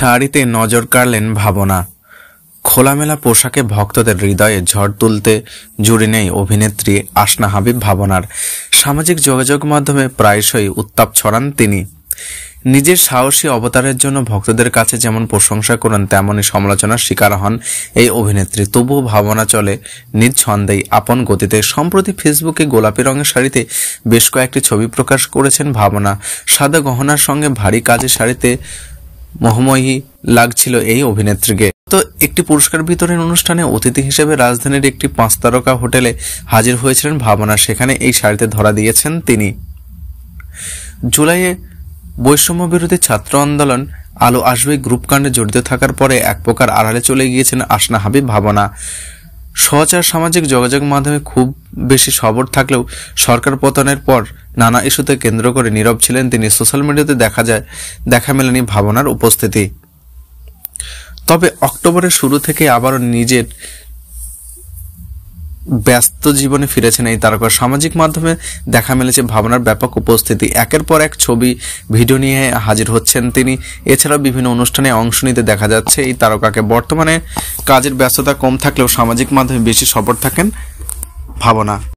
শাড়িতে নজর কাড়লেন ভাবনা। খোলামেলা পোশাকে ভক্তদের হৃদয়ে ঝড় তুলতে জুড়ি নেই অভিনেত্রী আসনা হাবিব ভাবনার। সামাজিক যোগাযোগ মাধ্যমে প্রায়শই উত্তাপ ছড়ান তিনি। নিজের সাহসী অবতারের জন্য ভক্তদের কাছে যেমন প্রশংসা করেন, তেমনই সমালোচনার শিকার হন এই অভিনেত্রী। তবুও ভাবনা চলে নিজ ছন্দেই, আপন গতিতে। সম্প্রতি ফেসবুকে গোলাপি রঙের শাড়িতে বেশ কয়েকটি ছবি প্রকাশ করেছেন ভাবনা। সাদা গহনার সঙ্গে ভারী কাজের শাড়িতে মোহময়ী লাগছিল এই অভিনেত্রীকে। তো একটি পুরস্কার বিতরণ অনুষ্ঠানে অতিথি হিসেবে রাজধানীর একটি 5 তারকা হোটেলে হাজির হয়েছিলেন ভাবনা। সেখানে এই শাড়িতে ধরা দিয়েছেন তিনি। জুলাইয়ে বৈষম্য বিরোধী ছাত্র আন্দোলন আলো আসবে গ্রুপকাণ্ডে জড়িত থাকার পরে এক প্রকার আড়ালে চলে গিয়েছেন আসনা হাবিব ভাবনা। সহচার সামাজিক যোগাযোগ মাধ্যমে খুব বেশি সবর থাকলেও সরকার পতনের পর নানা ইস্যুতে কেন্দ্র করে নীরব ছিলেন তিনি। সোশ্যাল মিডিয়াতে দেখা মেলেনি ভাবনার উপস্থিতি। তবে অক্টোবরের শুরু থেকে আবারও নিজের ব্যস্ত জীবনে ফিরেছেন এই তারকা। সামাজিক মাধ্যমে দেখা মিলেছে ভাবনার ব্যাপক উপস্থিতি। একের পর এক ছবি ভিডিও নিয়ে হাজির হচ্ছেন তিনি। এছাড়াও বিভিন্ন অনুষ্ঠানে অংশ নিতে দেখা যাচ্ছে এই তারকাকে। বর্তমানে কাজের ব্যস্ততা কম থাকলেও সামাজিক মাধ্যমে বেশি সফল থাকেন ভাবনা।